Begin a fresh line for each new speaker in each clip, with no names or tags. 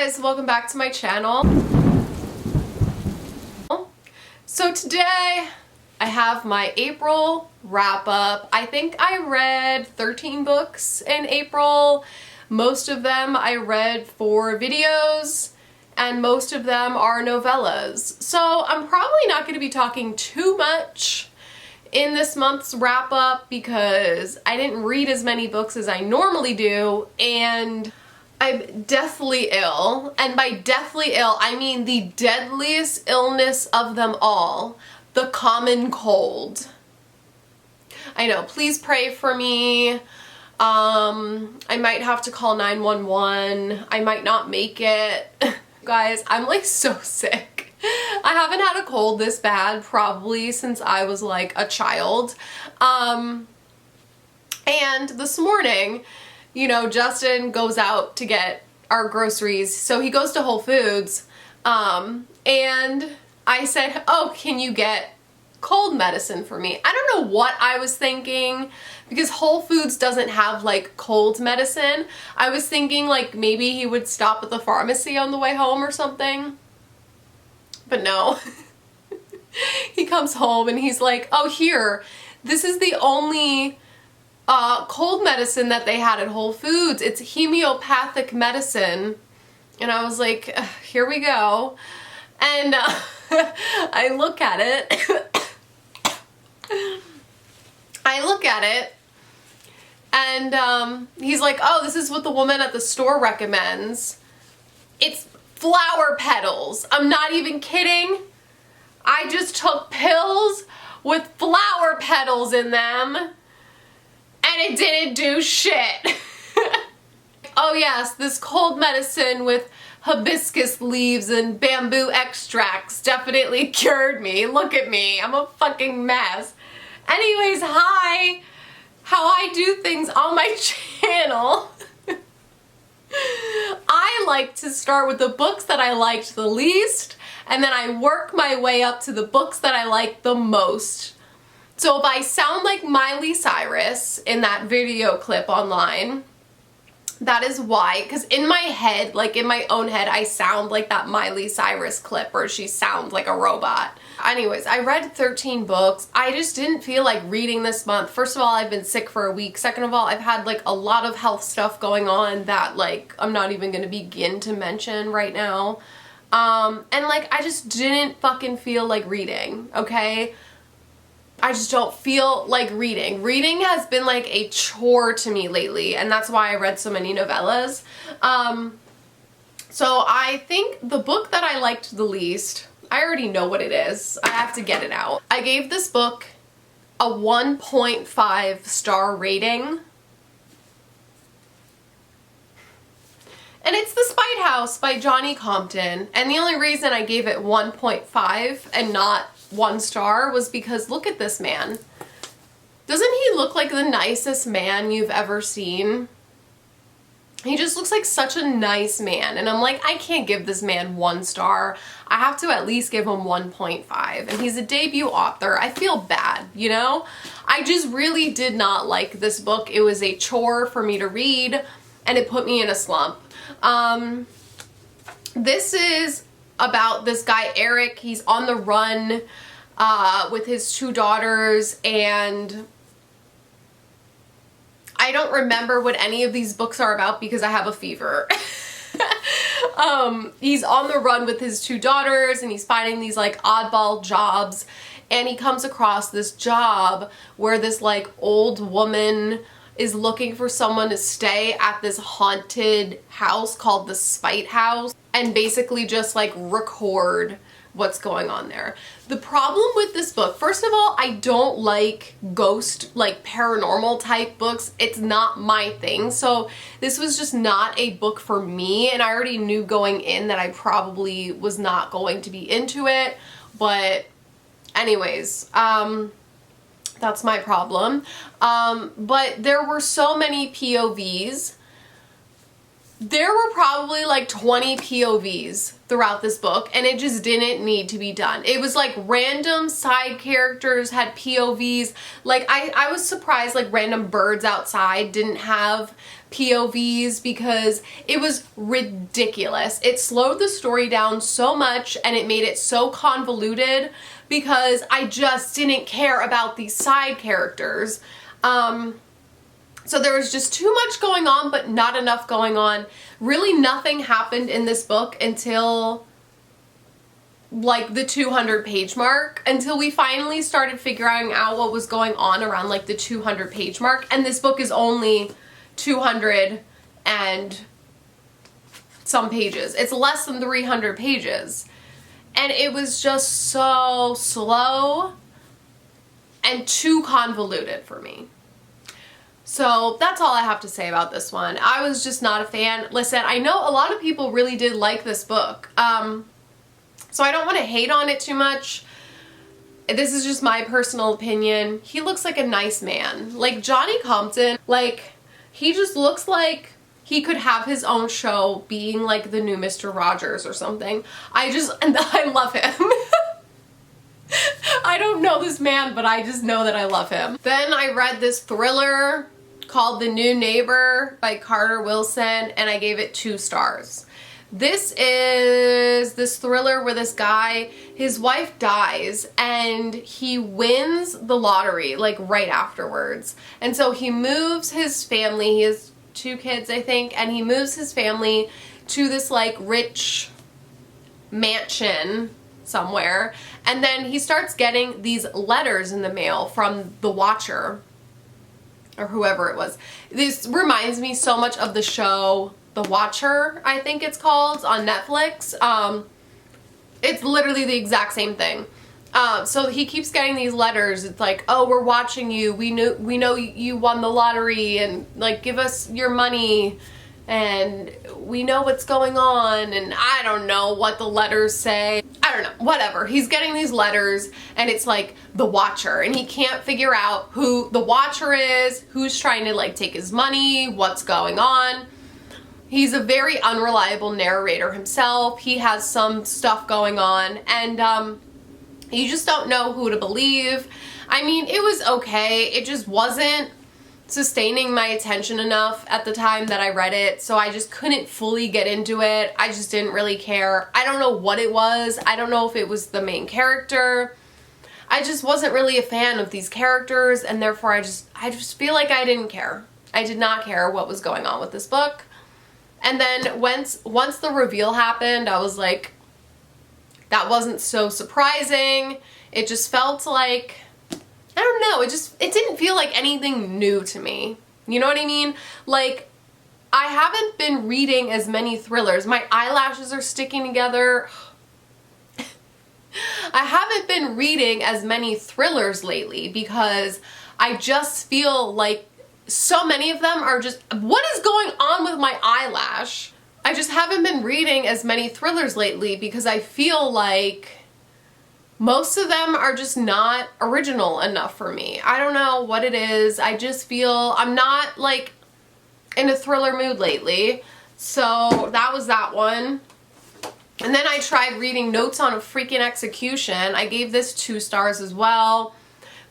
guys, welcome back to my channel. So today I have my April wrap up. I think I read 13 books in April. Most of them I read for videos and most of them are novellas. So I'm probably not going to be talking too much in this month's wrap up because I didn't read as many books as I normally do, and I'm deathly ill. And by deathly ill, I mean the deadliest illness of them all, the common cold. I know, please pray for me. I might have to call 911. I might not make it. Guys, I'm like so sick. I haven't had a cold this bad probably since I was like a child. And this morning, you know, Justin goes out to get our groceries. So he goes to Whole Foods. And I said, oh, can you get cold medicine for me? I don't know what I was thinking because Whole Foods doesn't have like cold medicine. I was thinking like maybe he would stop at the pharmacy on the way home or something. But no. He comes home and he's like, oh, here, this is the only cold medicine that they had at Whole Foods. It's homeopathic medicine. And I was like, here we go. And I look at it. And he's like, oh, this is what the woman at the store recommends. It's flower petals. I'm not even kidding. I just took pills with flower petals in them and it didn't do shit. Oh yes, this cold medicine with hibiscus leaves and bamboo extracts definitely cured me. Look at me, I'm a fucking mess. Anyways, hi, how I do things on my channel. I like to start with the books that I liked the least, and then I work my way up to the books that I like the most. So if I sound like Miley Cyrus in that video clip online, that is why, because in my head, like in my own head, I sound like that Miley Cyrus clip where she sounds like a robot. Anyways, I read 13 books. I just didn't feel like reading this month. First of all, I've been sick for a week. Second of all, I've had like a lot of health stuff going on that like I'm not even gonna begin to mention right now. And like I just didn't fucking feel like reading, okay? I just don't feel like reading. Reading has been like a chore to me lately, and that's why I read so many novellas. So I think the book that I liked the least, I already know what it is. I have to get it out. I gave this book a 1.5 star rating. And it's The Spite House by Johnny Compton. And the only reason I gave it 1.5 and not 1 star was because look at this man. Doesn't he look like the nicest man you've ever seen? He just looks like such a nice man, and I'm like, I can't give this man 1 star. I have to at least give him 1.5, and he's a debut author. I feel bad, you know? I just really did not like this book. It was a chore for me to read, and it put me in a slump. This is about this guy, Eric. He's on the run with his 2 daughters, and I don't remember what any of these books are about because I have a fever. He's on the run with his 2 daughters and he's finding these like oddball jobs, and he comes across this job where this like old woman is looking for someone to stay at this haunted house called the Spite House and basically just like record what's going on there. The problem with this book, first of all, I don't like ghost, like paranormal type books. It's not my thing. So this was just not a book for me, and I already knew going in that I probably was not going to be into it. But anyways, that's my problem. But there were so many POVs There were probably like 20 POVs throughout this book, and it just didn't need to be done. It was like random side characters had POVs. Like I was surprised like random birds outside didn't have POVs because it was ridiculous. It slowed the story down so much and it made it so convoluted because I just didn't care about these side characters. So there was just too much going on, but not enough going on. Really nothing happened in this book until like the 200 page mark, until we finally started figuring out what was going on around like the 200 page mark. And this book is only 200 and some pages. It's less than 300 pages. And it was just so slow and too convoluted for me. So that's all I have to say about this one. I was just not a fan. Listen, I know a lot of people really did like this book. So I don't want to hate on it too much. This is just my personal opinion. He looks like a nice man. Like Johnny Compton, like he just looks like he could have his own show being like the new Mr. Rogers or something. I love him. I don't know this man, but I just know that I love him. Then I read this thriller called The New Neighbor by Carter Wilson, and I gave it 2 stars. This is this thriller where this guy, his wife dies and he wins the lottery like right afterwards. And so he moves his family, he has 2 kids I think, and he moves his family to this like rich mansion somewhere. And then he starts getting these letters in the mail from the Watcher or whoever it was. This reminds me so much of the show The Watcher, I think it's called, on Netflix. It's literally the exact same thing. So he keeps getting these letters. It's like, oh, we're watching you. We know you won the lottery, and like give us your money, and we know what's going on. And I don't know what the letters say. I don't know, whatever. He's getting these letters and it's like the Watcher, and he can't figure out who the Watcher is, who's trying to like take his money, what's going on. He's a very unreliable narrator himself. He has some stuff going on, and you just don't know who to believe. I mean, it was okay. It just wasn't sustaining my attention enough at the time that I read it, so I just couldn't fully get into it. I just didn't really care. I don't know what it was. I don't know if it was the main character. I just wasn't really a fan of these characters, and therefore I just feel like I didn't care. I did not care what was going on with this book. And then once the reveal happened, I was like, that wasn't so surprising. It just felt like, I don't know, it didn't feel like anything new to me. You know what I mean? Like, I haven't been reading as many thrillers. My eyelashes are sticking together. I haven't been reading as many thrillers lately because I just feel like so many of them are just, what is going on with my eyelash? I just haven't been reading as many thrillers lately because I feel like most of them are just not original enough for me. I don't know what it is. I just feel I'm not like in a thriller mood lately. So that was that one. And then I tried reading Notes on a Freaking Execution. I gave this 2 stars as well.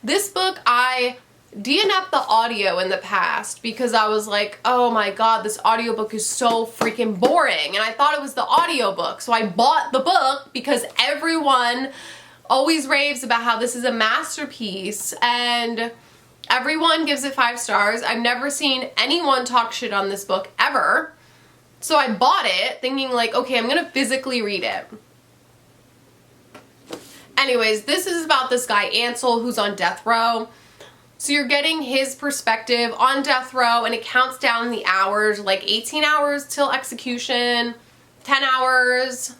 This book I DNF'd the audio in the past because I was like, oh my god, this audiobook is so freaking boring. And I thought it was the audiobook. So I bought the book because everyone always raves about how this is a masterpiece and everyone gives it 5 stars. I've never seen anyone talk shit on this book ever. So I bought it thinking like, okay, I'm gonna physically read it. Anyways, this is about this guy Ansel who's on death row. So you're getting his perspective on death row, and it counts down the hours, like 18 hours till execution, 10 hours,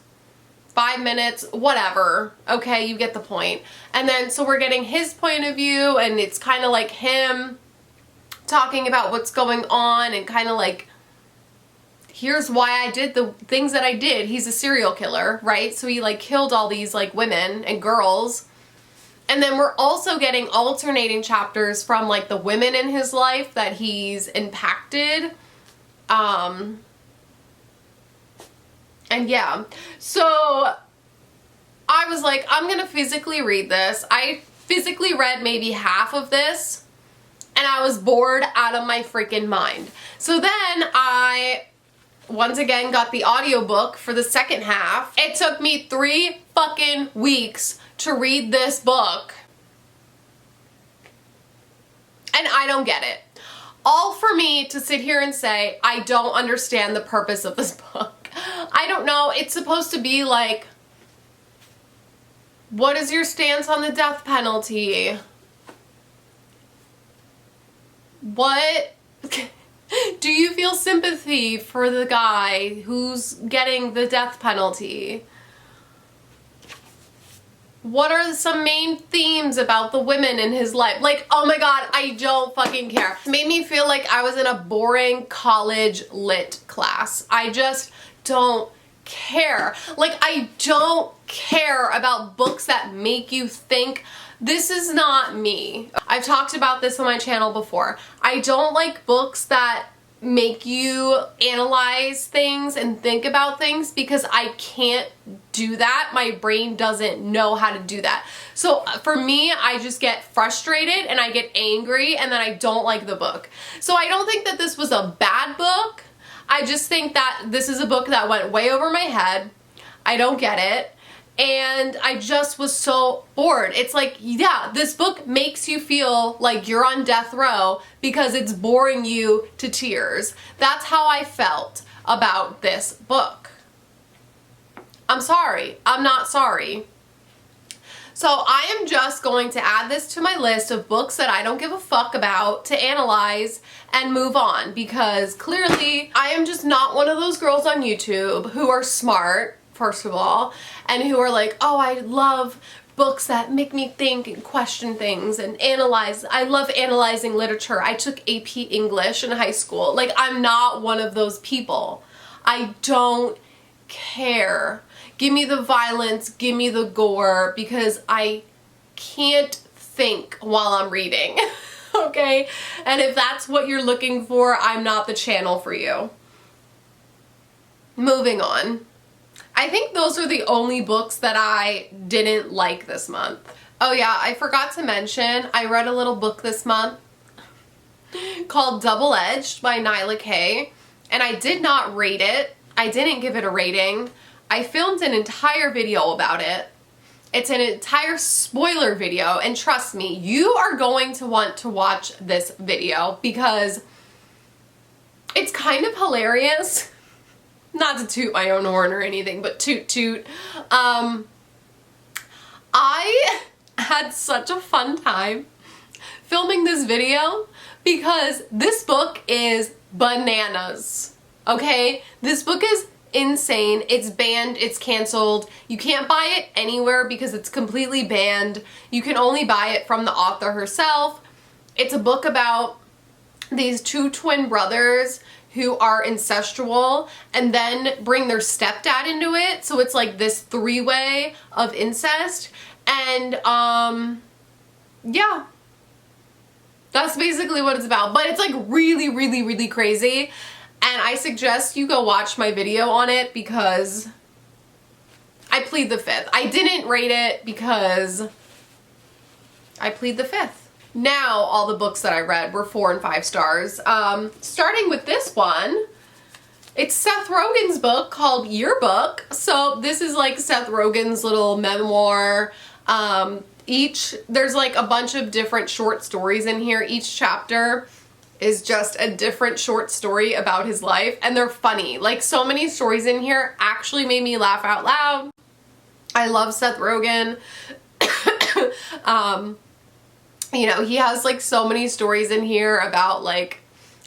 5 minutes, whatever. Okay, you get the point. And then, so we're getting his point of view, and it's kind of like him talking about what's going on, and kind of like, here's why I did the things that I did. He's a serial killer, right? So he like killed all these like women and girls. And then we're also getting alternating chapters from like the women in his life that he's impacted. And yeah, so I was like, I'm gonna physically read this. I physically read maybe half of this and I was bored out of my freaking mind. So then I once again got the audiobook for the second half. It took me 3 fucking weeks to read this book. And I don't get it. All for me to sit here and say, I don't understand the purpose of this book. I don't know. It's supposed to be like, what is your stance on the death penalty? What? Do you feel sympathy for the guy who's getting the death penalty? What are some main themes about the women in his life? Like, oh my god, I don't fucking care. It made me feel like I was in a boring college lit class. I just don't care. Like, I don't care about books that make you think. This is not me. I've talked about this on my channel before. I don't like books that make you analyze things and think about things because I can't do that. My brain doesn't know how to do that. So for me, I just get frustrated and I get angry and then I don't like the book. So I don't think that this was a bad book. I just think that this is a book that went way over my head. I don't get it. And I just was so bored. It's like, yeah, this book makes you feel like you're on death row because it's boring you to tears. That's how I felt about this book. I'm sorry. I'm not sorry. So I am just going to add this to my list of books that I don't give a fuck about to analyze and move on, because clearly I am just not one of those girls on YouTube who are smart, first of all, and who are like, oh, I love books that make me think and question things and analyze. I love analyzing literature. I took AP English in high school. Like, I'm not one of those people. I don't care. Give me the violence, give me the gore, because I can't think while I'm reading. Okay? And if that's what you're looking for, I'm not the channel for you. Moving on. I think those are the only books that I didn't like this month. Oh yeah, I forgot to mention, I read a little book this month called Double-Edged by Nyla K, and I did not rate it. I didn't give it a rating. I filmed an entire video about it. It's an entire spoiler video, and trust me, you are going to want to watch this video because it's kind of hilarious. Not to toot my own horn or anything, but toot toot. I had such a fun time filming this video because this book is bananas, okay? This book is insane. It's banned, it's canceled. You can't buy it anywhere because it's completely banned. You can only buy it from the author herself. It's a book about these 2 twin brothers who are incestual and then bring their stepdad into it. So it's like this 3-way of incest. And yeah, that's basically what it's about. But it's like really, really, really crazy. And I suggest you go watch my video on it because I plead the 5th. I didn't rate it because I plead the 5th. Now, all the books that I read were 4 and 5 stars. Starting with this one, it's Seth Rogen's book called Yearbook. So this is like Seth Rogen's little memoir. There's like a bunch of different short stories in here. Each chapter is just a different short story about his life, and they're funny. Like, so many stories in here actually made me laugh out loud. I love Seth Rogen. You know, he has like so many stories in here about like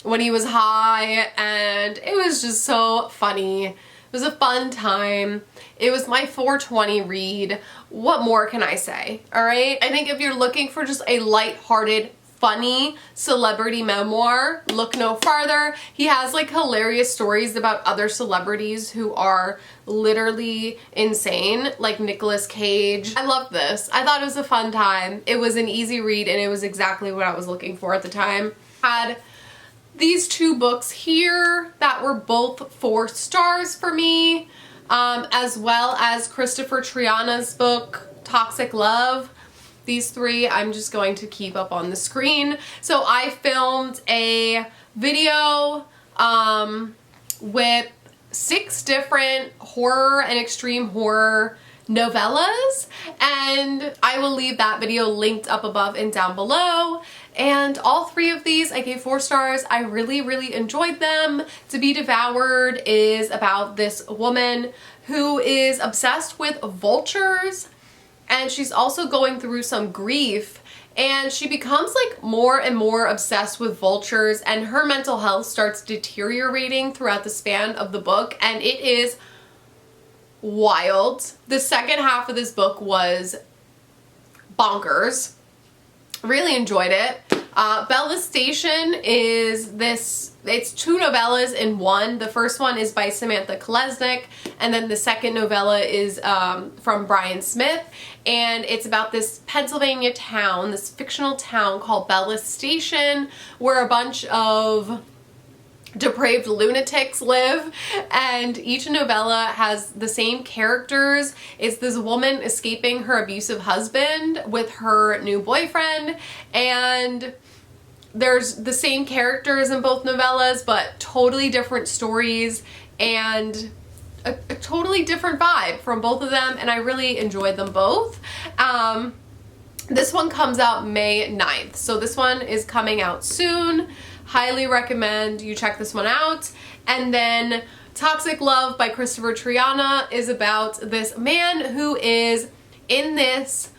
when he was high, and it was just so funny. It was a fun time. It was my 420 read. What more can I say? All right. I think if you're looking for just a lighthearted, funny celebrity memoir, look no farther. He has like hilarious stories about other celebrities who are literally insane, like Nicolas Cage. I loved this. I thought it was a fun time. It was an easy read and it was exactly what I was looking for at the time. Had these 2 books here that were both 4 stars for me. as well as Christopher Triana's book, Toxic Love. These three I'm just going to keep up on the screen. So I filmed a video with 6 different horror and extreme horror novellas, and I will leave that video linked up above and down below. And all 3 of these I gave 4 stars. I really enjoyed them. To Be Devoured is about this woman who is obsessed with vultures, and she's also going through some grief, and she becomes like more and more obsessed with vultures, and her mental health starts deteriorating throughout the span of the book, and it is wild. The second half of this book was bonkers. Really enjoyed it. Bella Station is it's 2 novellas in one. The first one is by Samantha Kolesnik, and then the second novella is from Brian Smith, and it's about this Pennsylvania town, this fictional town called Bella Station, where a bunch of depraved lunatics live, and each novella has the same characters. It's this woman escaping her abusive husband with her new boyfriend, and there's the same characters in both novellas, but totally different stories and a totally different vibe from both of them, and I really enjoyed them both. This one comes out May 9th, so this one is coming out soon. Highly recommend you check this one out. And then Toxic Love by Christopher Triana is about this man who is in this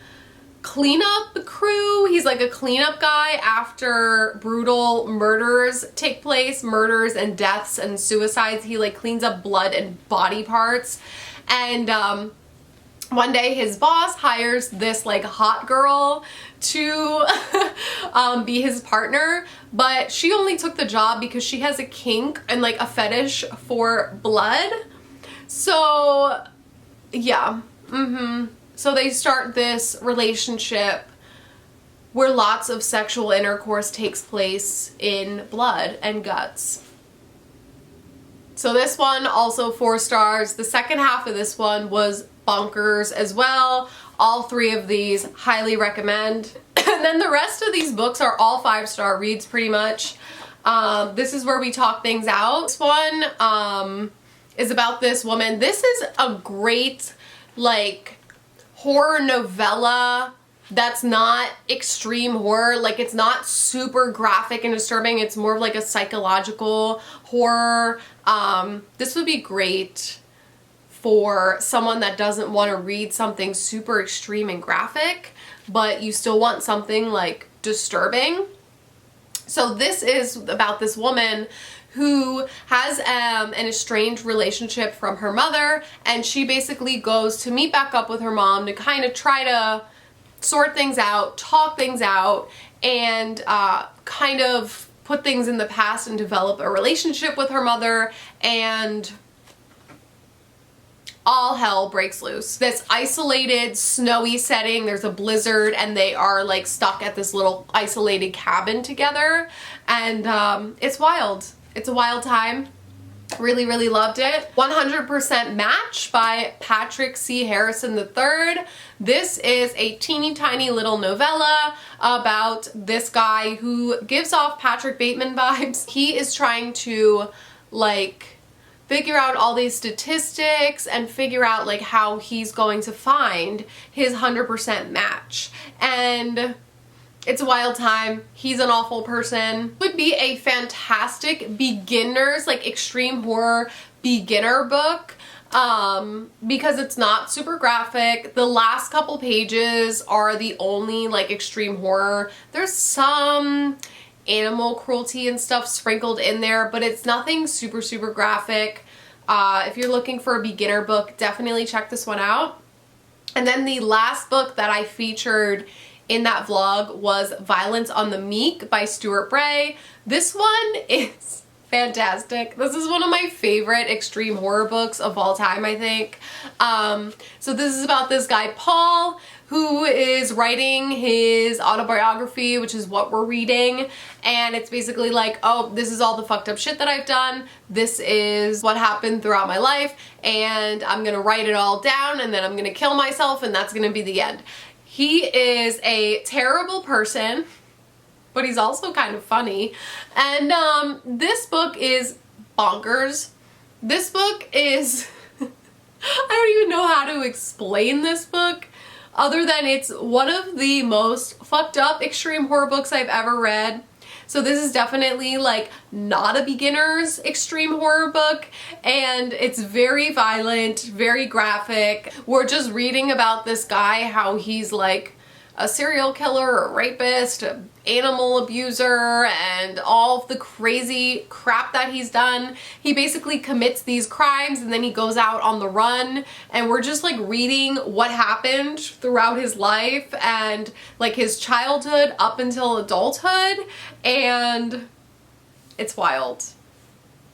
cleanup crew. He's like a cleanup guy after brutal murders take place, murders and deaths and suicides. He like cleans up blood and body parts. And one day his boss hires this like hot girl to be his partner, but she only took the job because she has a kink and like a fetish for blood. So yeah, so they start this relationship where lots of sexual intercourse takes place in blood and guts. So this one also 4 stars. The second half of this one was bonkers as well. All 3 of these highly recommend. And then the rest of these books are all 5-star reads pretty much. This is where we talk things out. This one is about this woman. This is a great like horror novella that's not extreme horror. Like, it's not super graphic and disturbing. It's more of like a psychological horror. This would be great for someone that doesn't want to read something super extreme and graphic, but you still want something like disturbing. So this is about this woman who has an estranged relationship from her mother, and she basically goes to meet back up with her mom to kind of try to sort things out, talk things out, and kind of put things in the past and develop a relationship with her mother, and all hell breaks loose. This isolated, snowy setting, there's a blizzard, and they are like stuck at this little isolated cabin together, and it's wild. It's a wild time. Really loved it. 100% Match by Patrick C. Harrison III. This is a teeny tiny little novella about this guy who gives off Patrick Bateman vibes. He is trying to like figure out all these statistics and figure out like how he's going to find his 100% match. And it's a wild time. He's an awful person. Would be a fantastic beginner's, like extreme horror beginner book, because it's not super graphic. The last couple pages are the only like extreme horror. There's some animal cruelty and stuff sprinkled in there, but it's nothing super graphic. If you're looking for a beginner book, definitely check this one out. And then the last book that I featured in that vlog was Violence on the Meek by Stuart Bray. This one is fantastic. This is one of my favorite extreme horror books of all time, I think. So this is about this guy, Paul, who is writing his autobiography, which is what we're reading. And it's basically like, oh, this is all the fucked up shit that I've done. This is what happened throughout my life. And I'm gonna write it all down and then I'm gonna kill myself and that's gonna be the end. He is a terrible person, but he's also kind of funny. And this book is bonkers. This book is, I don't even know how to explain this book other than it's one of the most fucked up extreme horror books I've ever read. So this is definitely like not a beginner's extreme horror book, and it's very violent, very graphic. We're just reading about this guy, how he's like a serial killer, a rapist, an animal abuser, and all of the crazy crap that he's done. He basically commits these crimes and then he goes out on the run, and we're just like reading what happened throughout his life and like his childhood up until adulthood, and it's wild,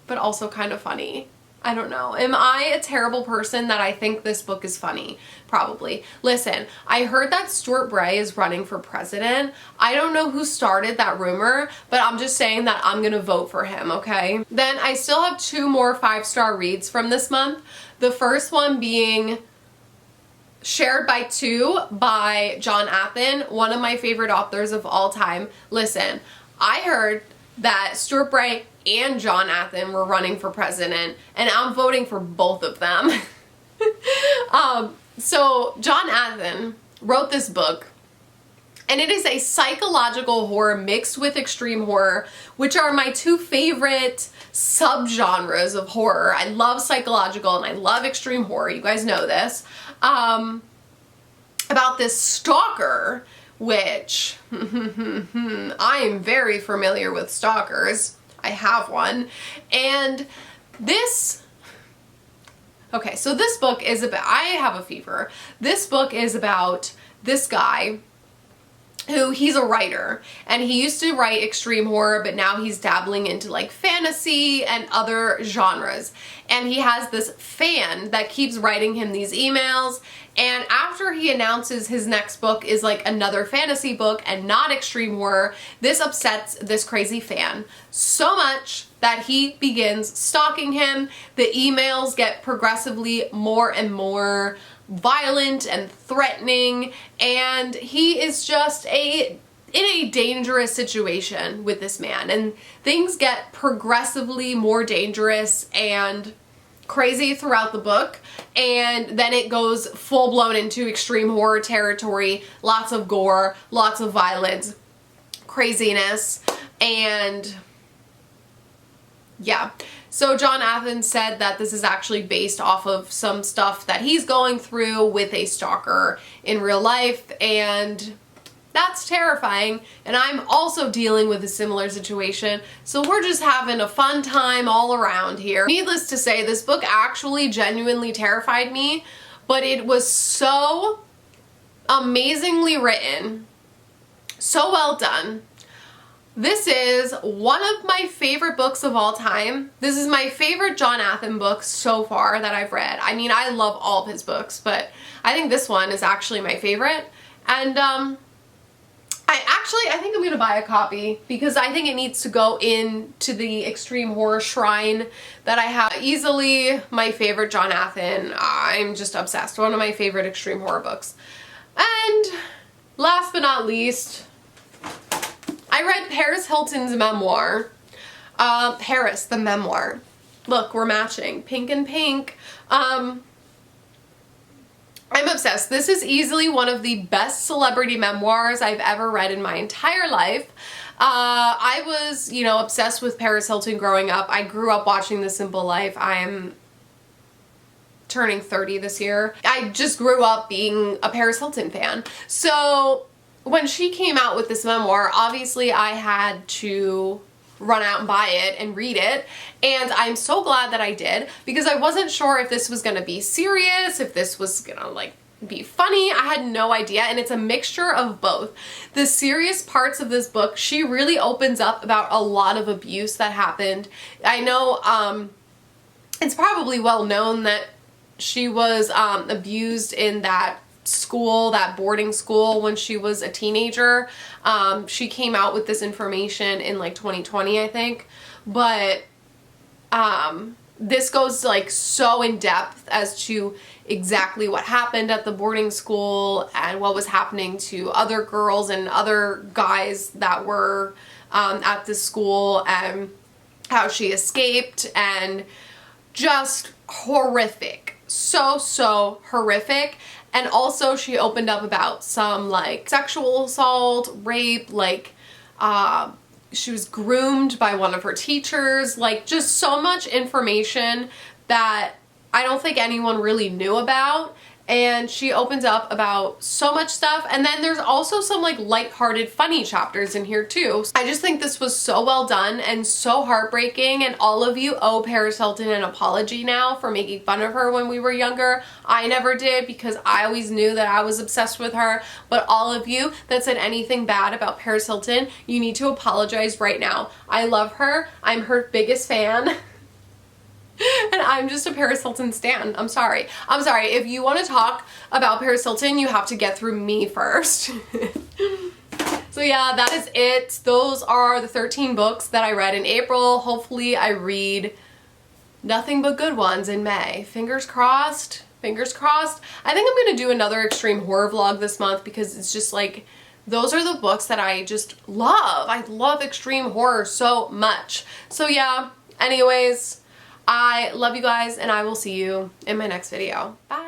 but also kind of funny. I don't know. Am I a terrible person that I think this book is funny? Probably. Listen, I heard that Stuart Bray is running for president. I don't know who started that rumor, but I'm just saying that I'm gonna vote for him, okay? Then I still have 2 more 5-star reads from this month. The first one being Shared by Two by John Athen, one of my favorite authors of all time. Listen, I heard that Stuart Bray and John Athen were running for president, and I'm voting for both of them. So John Athen wrote this book, and it is a psychological horror mixed with extreme horror, which are my 2 favorite subgenres of horror. I love psychological and I love extreme horror. You guys know this. About this stalker, which I am very familiar with stalkers. I have one. And this, okay, so this book is about, I have a fever. This book is about this guy who, he's a writer, and he used to write extreme horror, but now he's dabbling into like fantasy and other genres. And he has this fan that keeps writing him these emails, and after he announces his next book is like another fantasy book and not extreme horror, this upsets this crazy fan so much that he begins stalking him. The emails get progressively more and more violent and threatening, and he is just in a dangerous situation with this man, and things get progressively more dangerous and crazy throughout the book, and then it goes full-blown into extreme horror territory. Lots of gore, lots of violence, craziness, and yeah. So John Athen said that this is actually based off of some stuff that he's going through with a stalker in real life, and that's terrifying, and I'm also dealing with a similar situation, so we're just having a fun time all around here. Needless to say, this book actually genuinely terrified me, but it was so amazingly written, so well done. This is one of my favorite books of all time. This is my favorite John Athen book so far that I've read. I mean, I love all of his books, but I think this one is actually my favorite, and I think I'm gonna buy a copy because I think it needs to go into the extreme horror shrine that I have. Easily my favorite John Athen. I'm just obsessed. One of my favorite extreme horror books. And last but not least, I read Paris Hilton's memoir. Paris, the memoir. Look, we're matching. Pink and pink. I'm obsessed. This is easily one of the best celebrity memoirs I've ever read in my entire life. I was, you know, obsessed with Paris Hilton growing up. I grew up watching The Simple Life. I'm turning 30 this year. I just grew up being a Paris Hilton fan. So when she came out with this memoir, obviously I had to run out and buy it and read it, and I'm so glad that I did, because I wasn't sure if this was gonna be serious, if this was gonna like be funny. I had no idea, and it's a mixture of both. The serious parts of this book, she really opens up about a lot of abuse that happened. I know it's probably well known that she was abused in that school, that boarding school, when she was a teenager. She came out with this information in like 2020, I think. But this goes like so in depth as to exactly what happened at the boarding school and what was happening to other girls and other guys that were at the school, and how she escaped, and just horrific. So horrific. And also she opened up about some like sexual assault, rape, like she was groomed by one of her teachers, like just so much information that I don't think anyone really knew about. And she opens up about so much stuff. And then there's also some like lighthearted, funny chapters in here too. I just think this was so well done and so heartbreaking, and all of you owe Paris Hilton an apology now for making fun of her when we were younger. I never did, because I always knew that I was obsessed with her. But all of you that said anything bad about Paris Hilton, you need to apologize right now. I love her. I'm her biggest fan. And I'm just a Paris Hilton stan. I'm sorry. I'm sorry. If you want to talk about Paris Hilton, you have to get through me first. So yeah, that is it. Those are the 13 books that I read in April. Hopefully I read nothing but good ones in May. Fingers crossed. Fingers crossed. I think I'm going to do another extreme horror vlog this month, because it's just like, those are the books that I just love. I love extreme horror so much. So yeah, anyways, I love you guys, and I will see you in my next video. Bye.